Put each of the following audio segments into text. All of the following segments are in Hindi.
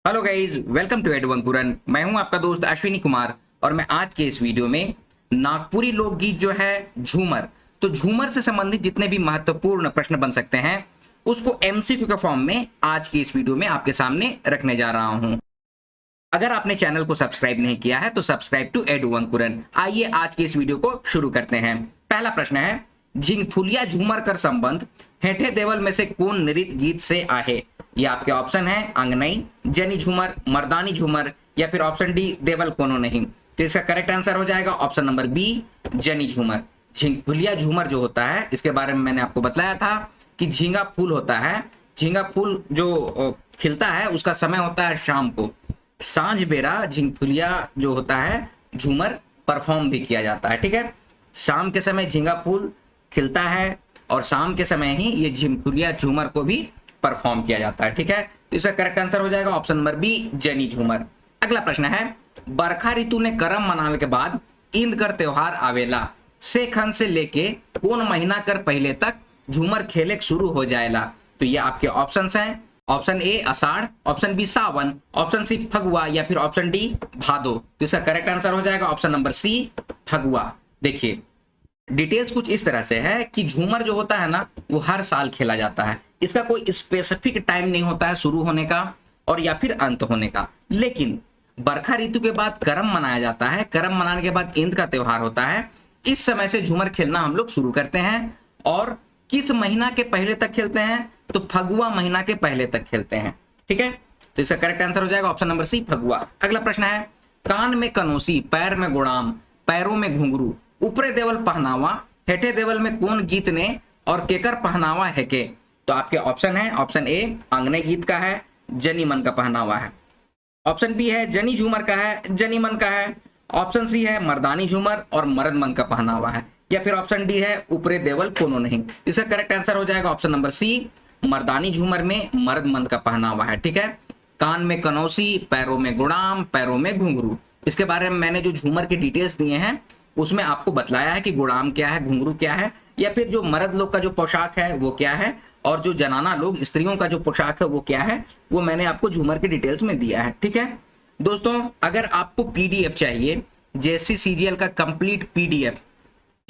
Hello guys, welcome to Edu Ankuran. मैं हूं आपका दोस्त अश्विनी कुमार और मैं आज के इस वीडियो में नागपुरी लोकगीत जो है झूमर, तो झूमर से संबंधित जितने भी महत्वपूर्ण प्रश्न बन सकते हैं उसको एमसीक्यू के फॉर्म में आज की इस वीडियो में आपके सामने रखने जा रहा हूं। अगर आपने चैनल को सब्सक्राइब नहीं किया है तो सब्सक्राइब टू एडू अंकुरन। आइए आज की इस वीडियो को शुरू करते हैं। पहला प्रश्न है, झिंगफुलिया झूमर कर संबंध हेठे देवल में से कौन नृत्य गीत से आहे? ये आपके ऑप्शन है अंगनई, जनी झूमर, मर्दानी झूमर या फिर ऑप्शन डी देवल कोनो नहीं। तो इसका करेक्ट आंसर हो जाएगा ऑप्शन नंबर बी, जनी झूमर। झिंगफुलिया झूमर जो होता है इसके बारे में मैंने आपको बताया था कि झींगा फूल होता है, झींगा फूल जो खिलता है उसका समय होता है शाम को। सांझ बेरा झिंगफुलिया जो होता है झूमर परफॉर्म भी किया जाता है। ठीक है, शाम के समय झींगा फूल खिलता है और शाम के समय ही ये झिंगफुलिया झूमर को भी परफॉर्म किया जाता है। ठीक है, तो इसका करेक्ट आंसर हो जाएगा ऑप्शन नंबर बी, जनी झूमर। अगला प्रश्न है, बरखा ऋतु ने करम मनावे के बाद इंद कर त्योहार आवेला से खन से लेके कौन महीना कर पहले तक झूमर खेले शुरू हो जाएला? तो ये आपके ऑप्शंस हैं, option A Ashadh, option B Sawan, option C Phagua या फिर ऑप्शन डी भादो। तो इसका करेक्ट आंसर हो जाएगा ऑप्शन नंबर सी, फगुआ। देखिए डिटेल्स कुछ इस तरह से है कि झूमर जो होता है ना वो हर साल खेला जाता है, इसका कोई स्पेसिफिक टाइम नहीं होता है शुरू होने का और या फिर अंत होने का। लेकिन बरखा ऋतु के बाद करम मनाया जाता है, करम मनाने के बाद इंद का त्योहार होता है, इस समय से झूमर खेलना हम लोग शुरू करते हैं। और किस महीना के पहले तक खेलते हैं? तो फगुआ महीना के पहले तक खेलते हैं। ठीक है, तो इसका करेक्ट आंसर हो जाएगा ऑप्शन नंबर सी, फगुआ। अगला प्रश्न है, कान में कनोसी, पैर में गुड़ाम, पैरों में घुंघरू, ऊपरे देवल पहनावा हेठे देवल में कौन गीत ने और केकर पहनावा है के? तो आपके ऑप्शन है, ऑप्शन ए अंगने गीत का है, जनी मन का पहनावा है, ऑप्शन बी है जनी झूमर का है, जनी मन का है, ऑप्शन सी है मर्दानी झूमर और मर्द मन का पहनावा है, या फिर ऑप्शन डी है ऊपरे देवल कोनो नहीं। इसका करेक्ट आंसर हो जाएगा ऑप्शन नंबर सी, मर्दानी झूमर में मर्द मन का पहनावा है। ठीक है, कान में कनौसी, पैरों में गुड़ाम, पैरों में घुंघरू। इसके बारे में मैंने जो झूमर की डिटेल्स दिए हैं उसमें आपको बतलाया है कि गुड़ाम क्या है, घुंघरू क्या है, या फिर जो मर्द लोग का जो पोशाक है वो क्या है और जो जनाना लोग स्त्रियों का जो पोशाक है वो क्या है, वो मैंने आपको झूमर की डिटेल्स में दिया है। ठीक है दोस्तों, अगर आपको पीडीएफ चाहिए, जेएससी सीजीएल का कंप्लीट पीडीएफ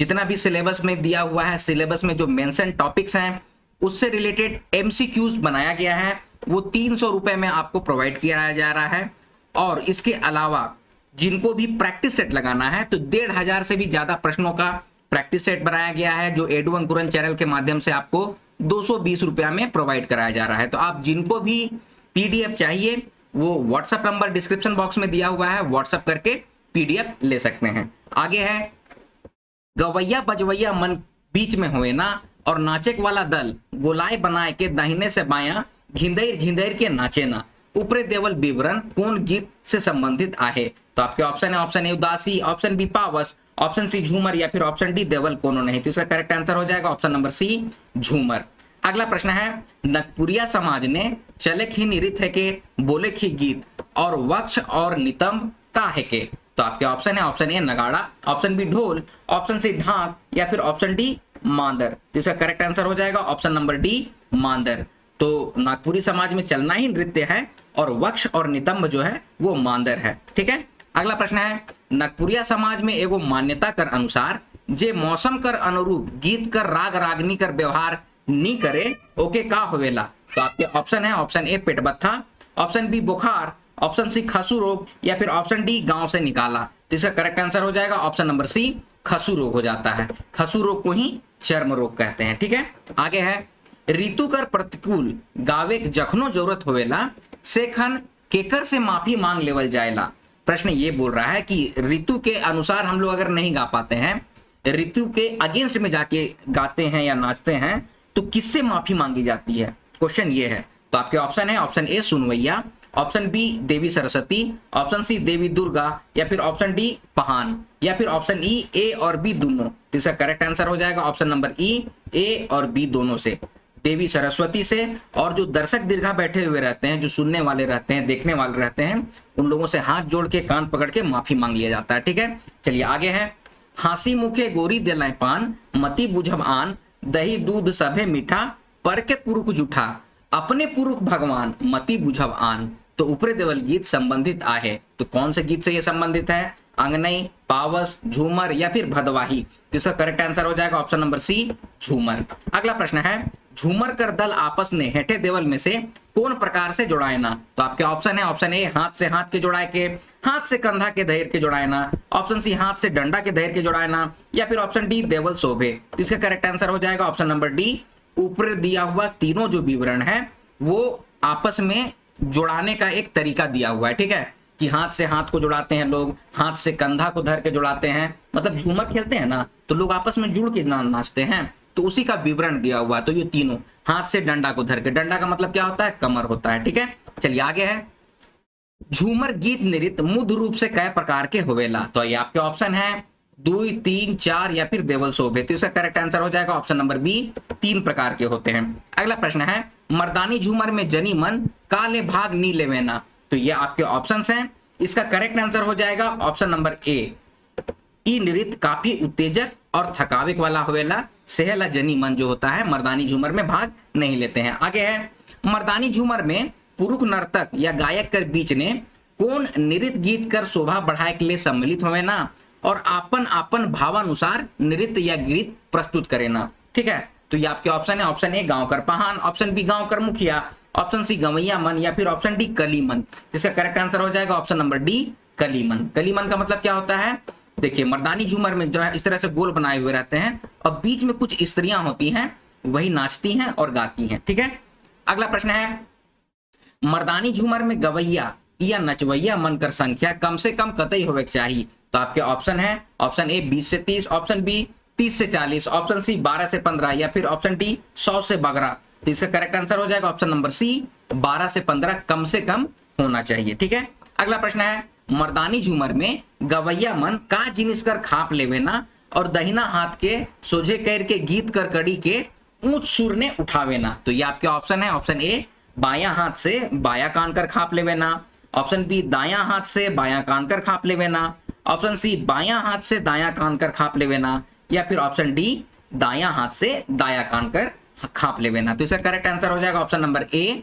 जितना भी सिलेबस में दिया हुआ है, सिलेबस में जो मेंशन टॉपिक्स हैं उससे रिलेटेड एमसीक्यूज बनाया गया है, वो 300 रुपए में आपको प्रोवाइड किया जा रहा है। और इसके अलावा जिनको भी प्रैक्टिस सेट लगाना है तो 1500 से भी ज्यादा प्रश्नों का प्रैक्टिस सेट बनाया गया है, जो एडू अंकुरन चैनल के माध्यम से आपको 220 रुपया में प्रोवाइड कराया जा रहा है। तो आप जिनको भी पीडीएफ चाहिए वो व्हाट्सएप नंबर डिस्क्रिप्शन बॉक्स में दिया हुआ है, व्हाट्सएप करके पीडीएफ ले सकते हैं। आगे है, गवैया बजवैया मन बीच में होए ना और नाचक वाला दल गोलाय बनाए के दाहिने से बायां घिंदैर घिंदैर के नाचे ना, ऊपरे देवल विवरण कौन गीत से संबंधित आहे? तो आपके ऑप्शन है, ऑप्शन ए उदासी, ऑप्शन बी पावस, ऑप्शन सी झूमर या फिर ऑप्शन डी देवल कोनो नहीं। तो इसका करेक्ट आंसर हो जाएगा ऑप्शन नंबर सी, झूमर। अगला प्रश्न है, नगपुरिया समाज ने चले खी नृत्य के बोले खी गीत और वक्ष और नितंब का है के? तो आपके ऑप्शन है, ऑप्शन ए नगाड़ा, ऑप्शन बी ढोल, ऑप्शन सी ढाक या फिर ऑप्शन डी मांदर। तो इसका करेक्ट आंसर हो जाएगा ऑप्शन नंबर डी, मांदर। तो नागपुरी समाज में चलना ही नृत्य है और वक्ष और नितंब जो है वो मांदर है। ठीक है, अगला प्रश्न है, नागपुरिया समाज में एगो मान्यता कर अनुसार जे मौसम कर अनुरूप गीत कर राग रागनी कर व्यवहार नी करे ओके का होवेला? तो आपके ऑप्शन है, ऑप्शन ए पेटबत्था, ऑप्शन बी बुखार, ऑप्शन सी खसू रोग या फिर ऑप्शन डी गांव से निकाला। तो इसका करेक्ट आंसर हो जाएगा ऑप्शन नंबर सी, खसू रोग हो जाता है। खसू रोग को ही चर्म रोग कहते हैं। ठीक है, आगे है, ऋतु कर प्रतिकूल गावे जखनो जरूरत होवेला से खन केकर से माफी मांग लेवल जाएला? प्रश्न ये बोल रहा है कि ऋतु के अनुसार हम लोग अगर नहीं गा पाते हैं, ऋतु के अगेंस्ट में जाके गाते हैं या नाचते हैं तो किससे माफी मांगी जाती है? क्वेश्चन ये है। तो आपके ऑप्शन है, ऑप्शन ए सुनवैया, option B Devi Saraswati, option C Devi Durga या फिर ऑप्शन डी पहान या फिर ऑप्शन ई ए और बी दोनों। तो इसका करेक्ट आंसर हो जाएगा ऑप्शन नंबर ई, ए और बी दोनों से, देवी सरस्वती से। और जो दर्शक दीर्घा बैठे हुए रहते हैं, जो सुनने वाले रहते हैं, देखने वाले रहते हैं, उन लोगों से हाथ जोड़ के कान पकड़ के माफी मांग लिया जाता है। ठीक है, चलिए आगे है, हासी मुखे गोरी दिलाय पान मती बुझब आन दही दूध सभे मीठा पर के पुरुष जूठा अपने पुरुष भगवान मती बुझब आन। तो ऊपरी देवल गीत संबंधित आहे। तो कौन से गीत से ये संबंधित है? अंगनई, पावस, झूमर या फिर भदवाही। तो इसका करेक्ट आंसर हो जाएगा ऑप्शन नंबर सी, झूमर। अगला प्रश्न है, झूमर कर दल आपस में हेठे देवल में से कौन प्रकार से जुड़ाए ना? तो आपके ऑप्शन है, ऑप्शन ए हाथ से हाथ के जुड़ाए के, हाथ से कंधा के धैर्य के जुड़ाए ना, ऑप्शन सी हाथ से डंडा के धैर्य के जुड़ाए ना, या फिर ऑप्शन डी देवल शोभे। तो इसका करेक्ट आंसर हो जाएगा ऑप्शन नंबर डी। ऊपर दिया हुआ तीनों जो विवरण है वो आपस में जुड़ाने का एक तरीका दिया हुआ है, ठीक है, कि हाथ से हाथ को जुड़ाते हैं लोग, हाथ से कंधा को धर के जुड़ाते हैं, मतलब झूमर खेलते हैं ना तो लोग आपस में जुड़ के नाचते हैं, तो उसी का विवरण दिया हुआ। तो ये तीनों हाथ से डंडा को धर के, डंडा का मतलब क्या होता है? कमर होता है, ठीक है। चलिए आगे है, झूमर गीत नृत्य मुद्ध रूप से कई प्रकार के होवेला? तो ये आपके ऑप्शन है 2, 3, 4 या फिर देवल शोभे। तो इसका करेक्ट आंसर हो जाएगा ऑप्शन नंबर बी, 3 प्रकार के होते हैं। अगला प्रश्न है, मर्दानी झूमर में जनी मन काले भाग नी लेवेना? तो ये आपके ऑप्शंस हैं। इसका करेक्ट आंसर हो जाएगा ऑप्शन नंबर ए, ई नृत्य काफी उत्तेजक और थकाविक वाला होवेला, सेहला जनी मन जो होता है मर्दानी झूमर में भाग नहीं लेते हैं। आगे है, मर्दानी झूमर में पुरुष नर्तक या गायक के बीच ने कौन नृत्य गीत कर शोभा बढ़ाए के लिए सम्मिलित होवे ना और आपन भावानुसार नृत्य या गीत प्रस्तुत करे ना, ठीक है। तो ये आपके ऑप्शन है, ऑप्शन ए गांव कर पहान, ऑप्शन बी गांव कर मुखिया, ऑप्शन सी गवैया मन या फिर ऑप्शन डी कलीमन। इसका करेक्ट आंसर हो जाएगा ऑप्शन नंबर डी, कलीमन। कलीमन का मतलब क्या होता है? देखिए, मर्दानी झूमर में जो है इस तरह से गोल बनाए हुए रहते हैं और बीच में कुछ स्त्रियां होती हैं, वही नाचती हैं और गाती हैं, ठीक है। अगला प्रश्न है, मर्दानी झूमर में गवैया या नचवैया मन कर संख्या कम से कम कतई होवे चाहिए? तो आपके ऑप्शन है, ऑप्शन ए 20 से 30, ऑप्शन बी 30 से 40, ऑप्शन सी 12 से 15 या फिर ऑप्शन डी 100 से 12। तो इसका करेक्ट आंसर हो जाएगा ऑप्शन नंबर सी, 12 से 15 कम से कम होना चाहिए, ठीक है। अगला प्रश्न है, मर्दानी झूमर में गवैया मन का जिनिस कर खाप लेवे ना और दहिना हाथ के सोझे कर के गीत कर कड़ी के ऊंच सुर ने उठावे ना? तो ये आपके ऑप्शन है, ऑप्शन ए बायां हाथ से बायां कान कर खाप लेवे ना, ऑप्शन बी दायां हाथ से बायां कान कर खाप लेवे ना, ऑप्शन सी बायां हाथ से दायां कान कर खाप लेवे ना, या फिर ऑप्शन डी दायां हाथ से दायां कान कर खाप लेवे ना? तो इसका करेक्ट आंसर हो जाएगा ऑप्शन नंबर ए,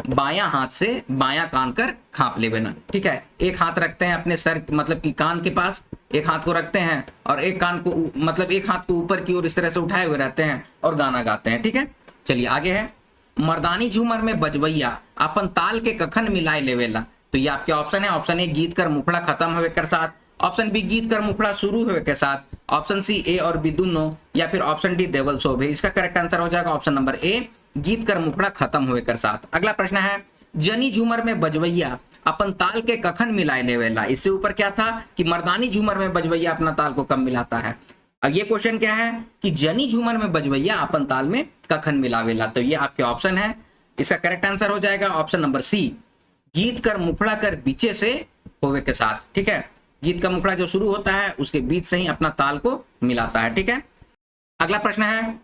बायां हाथ से बायां कान कर खाप लेवे ना, ठीक है। एक हाथ रखते हैं अपने सर मतलब कि कान के पास, एक हाथ को रखते हैं और एक कान को मतलब एक हाथ को ऊपर की ओर इस तरह से उठाए हुए रहते हैं और गाना गाते हैं, ठीक है। चलिए आगे है, मर्दानी झूमर में बजवैया अपन ताल के कखन मिलाए लेवेला? तो ये आपके ऑप्शन है, ऑप्शन ए गीत कर मुखड़ा खत्म होवे कर साथ, ऑप्शन बी गीत कर मुखड़ा शुरू होवे के साथ, ऑप्शन सी ए और बी दोनों, या फिर ऑप्शन डी देवल शोभे। इसका करेक्ट आंसर हो जाएगा ऑप्शन नंबर ए, गीत कर मुखड़ा खत्म हुए कर साथ। अगला प्रश्न है, जनी झूमर में बजवैया अपन ताल के कखन मिलाए लेवेला? इससे ऊपर क्या था कि मर्दानी झूमर में बजवैया अपना ताल को कब मिलाता है। अब ये क्वेश्चन क्या है कि जनी झूमर में बजवैया अपन ताल में कखन मिलावेला? तो ये आपके ऑप्शन है, इसका करेक्ट आंसर हो जाएगा ऑप्शन नंबर सी, गीत कर मुखड़ा कर बीचे से होवे के साथ, ठीक है। गीत का मुखड़ा जो शुरू होता है उसके बीच से ही अपना ताल को मिलाता है, ठीक है। अगला प्रश्न है,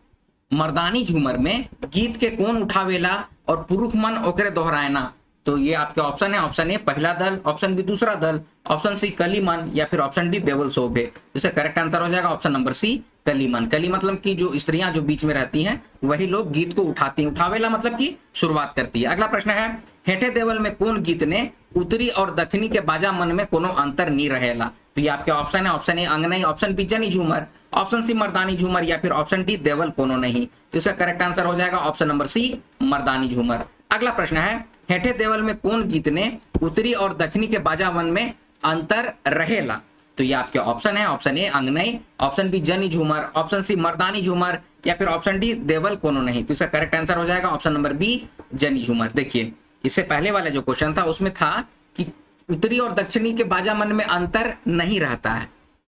मर्दानी झूमर में गीत के कौन उठावेला और पुरुष मन ओकरे दोहरायना? तो ये आपके ऑप्शन है, ऑप्शन ए पहला दल, ऑप्शन बी दूसरा दल, ऑप्शन सी कलीमन या फिर ऑप्शन डी देवल शोभे। इसका करेक्ट आंसर हो जाएगा ऑप्शन नंबर सी, कलीमन। कली मतलब कि जो स्त्रियां जो बीच में रहती हैं वही लोग गीत को उठाती हैं, उठावेला मतलब कि शुरुआत करती है। अगला प्रश्न है, हेठे देवल में कौन गीत ने उत्तरी और दक्षिणी के बाजा मन में कोनो अंतर नहीं रहेला? तो ये आपके ऑप्शन है, ऑप्शन ए अंगनई, ऑप्शन बी जनी झूमर, ऑप्शन सी मर्दानी झूमर या फिर ऑप्शन डी देवल कोनो नहीं। तो इसका करेक्ट आंसर हो जाएगा ऑप्शन नंबर सी, मर्दानी झूमर। अगला प्रश्न है, हेठे देवल में कौन गीत ने उत्तरी और दक्षिणी के बाजा मन में अंतर रहेला? तो ये आपके ऑप्शन है, ऑप्शन ए अंगनई, ऑप्शन बी जनी झूमर, ऑप्शन सी मर्दानी झूमर या फिर ऑप्शन डी देवल कोनो नहीं। तो इसका करेक्ट आंसर हो जाएगा ऑप्शन नंबर बी, जनी झूमर। देखिए, इससे पहले वाला जो क्वेश्चन था उसमें था कि उत्तरी और दक्षिणी के बाजा मन में अंतर नहीं रहता है।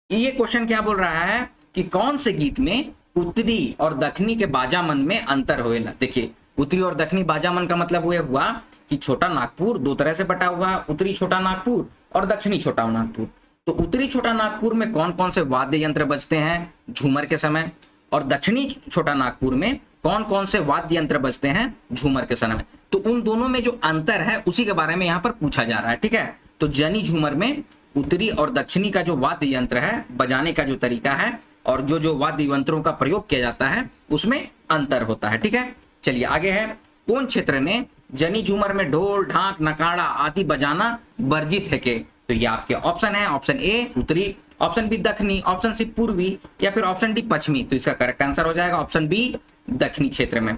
ये क्वेश्चन क्या बोल रहा है कि कौन से गीत में उत्तरी और दक्षिणी के बाजा मन में अंतर होएला? देखिए, उत्तरी और दक्षिणी बाजा मन का मतलब ये हुआ कि छोटा नागपुर दो तरह से बटा हुआ है, उत्तरी छोटा नागपुर और दक्षिणी छोटा नागपुर। तो उत्तरी छोटा नागपुर में कौन कौन से वाद्य यंत्र बजते हैं झूमर के समय, और दक्षिणी छोटा नागपुर में कौन कौन से वाद्य यंत्र बजते हैं झूमर के समय। तो उन दोनों में जो अंतर है उसी के बारे में यहाँ पर पूछा जा रहा है, ठीक है। तो जनी झूमर में उत्तरी और दक्षिणी का जो वाद्य यंत्र है, बजाने का जो तरीका है और जो जो वाद्य यंत्रों का प्रयोग किया जाता है उसमें अंतर होता है, ठीक है। चलिए आगे है, कौन क्षेत्र ने जनी झूमर में ढोल ढाक नकाड़ा आदि बजाना वर्जित है के? तो ये आपके ऑप्शन है, ऑप्शन ए उत्तरी, ऑप्शन बी दक्षिणी, ऑप्शन सी पूर्वी या फिर ऑप्शन डी पश्चिमी। तो इसका करेक्ट आंसर हो जाएगा ऑप्शन बी दक्षिणी क्षेत्र में।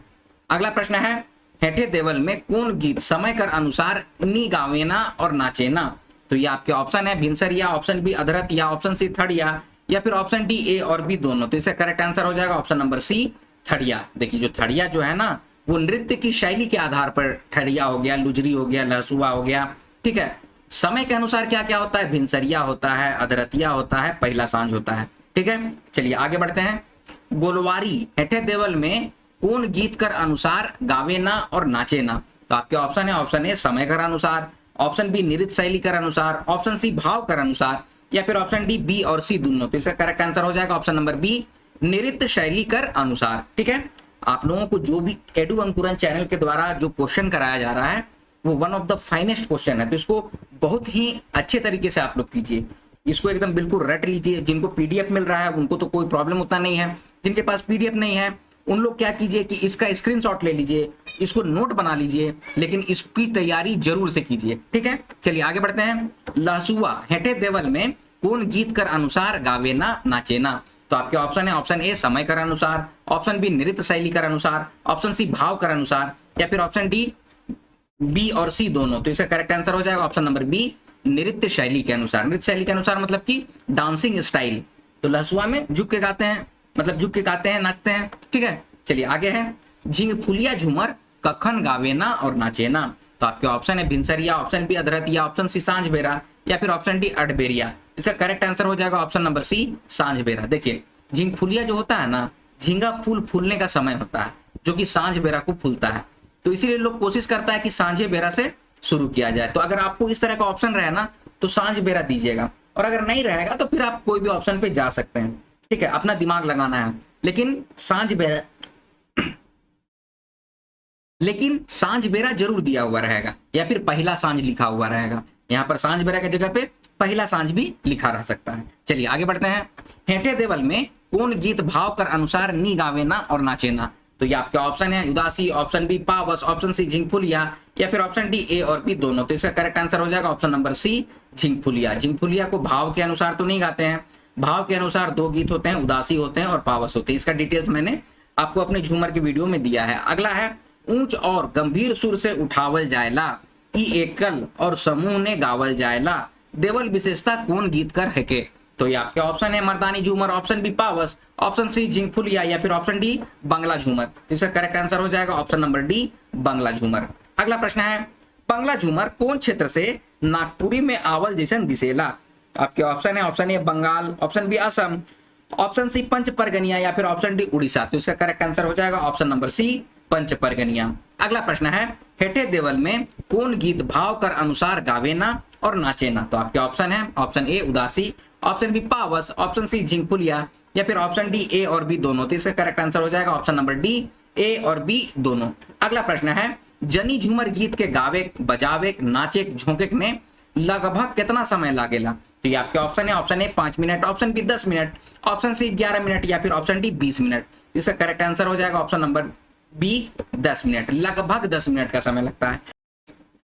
अगला प्रश्न है, हेठे देवल में कौन गीत समय कर अनुसार नी गावेना और नाचेना? तो ये आपके ऑप्शन है भिनसरिया, ऑप्शन बी अधरतिया, ऑप्शन सी थड़िया या फिर ऑप्शन डी ए और बी दोनों। तो इसका करेक्ट आंसर हो जाएगा ऑप्शन नंबर सी थड़िया। देखिए जो थड़िया जो है ना वो नृत्य की शैली के आधार पर ठड़िया हो गया, लुजरी हो गया, लहसुआ हो गया, ठीक है। समय के अनुसार क्या क्या होता है, भिनसरिया होता है, अधरतिया होता है, पहला सांझ होता है, ठीक है। चलिए आगे बढ़ते हैं। गोलवारी हेठे देवल में कौन गीत कर अनुसार गावे ना और नाचे ना? तो आपके ऑप्शन है, ऑप्शन ए समय कर अनुसार, ऑप्शन बी नृत्य शैली कर अनुसार, ऑप्शन सी भाव कर अनुसार या फिर ऑप्शन डी बी और सी दोनों। तो इसका करेक्ट आंसर हो जाएगा ऑप्शन नंबर बी नृत्य शैली कर अनुसार, ठीक है। आप लोगों को जो भी एडु अंकुरन चैनल के द्वारा जो क्वेश्चन कराया जा रहा है वो one of the finest question है, तो इसको बहुत ही अच्छे तरीके से आप लोग कीजिए, इसको एकदम बिल्कुल रट लीजिए। जिनको पीडीएफ मिल रहा है उनको तो कोई प्रॉब्लम उतना नहीं है, जिनके पास पीडीएफ नहीं है उन लोग क्या कीजिए कि इसका स्क्रीनशॉट ले लीजिए, इसको नोट बना लीजिए, लेकिन इसकी तैयारी जरूर से कीजिए, ठीक है। चलिए आगे बढ़ते हैं। लहसुआ हेठे देवल में कौन गीत कर अनुसार गावे ना नाचे ना? तो आपके ऑप्शन है, ऑप्शन ए समय कर अनुसार, ऑप्शन बी नृत्य शैली कर अनुसार, ऑप्शन सी भाव कर अनुसार या फिर ऑप्शन डी बी और सी दोनों। तो इसका करेक्ट आंसर हो जाएगा ऑप्शन नंबर बी नृत्य शैली के अनुसार। नृत्य शैली के अनुसार मतलब कि डांसिंग स्टाइल। तो लहसुआ में झुक के गाते हैं, मतलब झुक के गाते हैं, नाचते हैं, ठीक है। चलिए आगे है, झिंग फुलिया झूमर कखन गावे ना और नाचे ना? तो आपके ऑप्शन है भिनसरिया, ऑप्शन बी अधरतिया, ऑप्शन सी सांझ बेरा या फिर ऑप्शन डी अठबेरिया। इसका करेक्ट आंसर हो जाएगा ऑप्शन नंबर सी सांझ बेरा। देखिए झिंग फुलिया जो होता है ना, झींगा फूल फूलने का समय होता है जो कि सांझ बेरा को फूलता है, तो इसीलिए लोग कोशिश करता है कि सांझे बेरा से शुरू किया जाए। तो अगर आपको इस तरह का ऑप्शन रहे ना तो सांझ बेरा दीजिएगा, और अगर नहीं रहेगा तो फिर आप कोई भी ऑप्शन पे जा सकते हैं, ठीक है। अपना दिमाग लगाना है, लेकिन सांझ बेरा जरूर दिया हुआ रहेगा या फिर पहला सांझ लिखा हुआ रहेगा। यहाँ पर सांझ बेरा की जगह पे पहला सांझ भी लिखा रह सकता है। चलिए आगे बढ़ते हैं। हेठे देवल में कौन गीत भाव कर अनुसार नी गावे ना और नाचे ना? तो ये आपके ऑप्शन है उदासी, ऑप्शन बी पावस, ऑप्शन सी झिंगफुलिया या फिर ऑप्शन डी ए और बी दोनों। तो इसका करेक्ट आंसर हो जाएगा ऑप्शन नंबर सी झिंगफुलिया। झिंगफुलिया को भाव के अनुसार तो नहीं गाते हैं, भाव के अनुसार दो गीत होते हैं, उदासी होते हैं और पावस होते हैं। इसका डिटेल्स मैंने आपको अपने झूमर की वीडियो में दिया है। अगला है, ऊंच और गंभीर सुर से उठावल जायला ई एकल और समूह ने गावल जायला देवल विशेषता कौन गीत कर है के? तो ये आपके ऑप्शन है मर्दानी झूमर, ऑप्शन बी पावस, ऑप्शन सी झिंगफुलिया या फिर ऑप्शन डी बंगला झूमर। इसका करेक्ट आंसर हो जाएगा ऑप्शन नंबर डी बंगला झूमर। अगला प्रश्न है, बंगला झूमर कौन क्षेत्र से नागपुरी में आवल जैसन दिसेला? आपके ऑप्शन है, option A Bengal, option B Assam, option C Panch Parganiya या फिर ऑप्शन डी उड़ीसा। तो इसका करेक्ट आंसर हो जाएगा option number C Panch Pargania. अगला प्रश्न है, हेठे देवल में कौन गीत भाव कर अनुसार गावे ना और नाचे ना? तो आपके ऑप्शन है, ऑप्शन ए उदासी, ऑप्शन बी पावस, ऑप्शन सी झिंगफुलिया या फिर ऑप्शन डी ए और बी दोनों। तो इसका करेक्ट आंसर हो जाएगा ऑप्शन नंबर डी ए और बी दोनों। अगला प्रश्न है, जनी झूमर गीत के गावे बजावे नाचे झोंके ने लगभग कितना समय लागेला? तो ये आपके ऑप्शन है, option A 5 minute, option B 10 minute, option C 11 minute या फिर ऑप्शन डी 20 मिनट। तो इसका करेक्ट आंसर हो जाएगा ऑप्शन नंबर बी 10 मिनट। लगभग 10 मिनट का समय लगता है।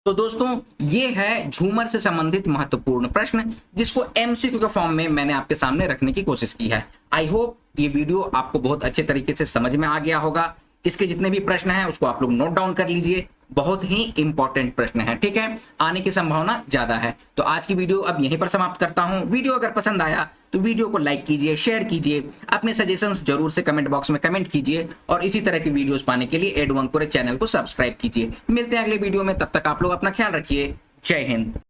तो दोस्तों ये है झूमर से संबंधित महत्वपूर्ण प्रश्न जिसको एमसीक्यू के फॉर्म में मैंने आपके सामने रखने की कोशिश की है। आई होप ये वीडियो आपको बहुत अच्छे तरीके से समझ में आ गया होगा। इसके जितने भी प्रश्न हैं उसको आप लोग नोट डाउन कर लीजिए, बहुत ही इंपॉर्टेंट प्रश्न है, ठीक है, आने की संभावना ज्यादा है। तो आज की वीडियो अब यहीं पर समाप्त करता हूं। वीडियो अगर पसंद आया तो वीडियो को लाइक कीजिए, शेयर कीजिए, अपने सजेशंस जरूर से कमेंट बॉक्स में कमेंट कीजिए और इसी तरह की वीडियोस पाने के लिए एडु अंकुर चैनल को सब्सक्राइब कीजिए। मिलते हैं अगले वीडियो में, तब तक आप लोग अपना ख्याल रखिए। जय हिंद।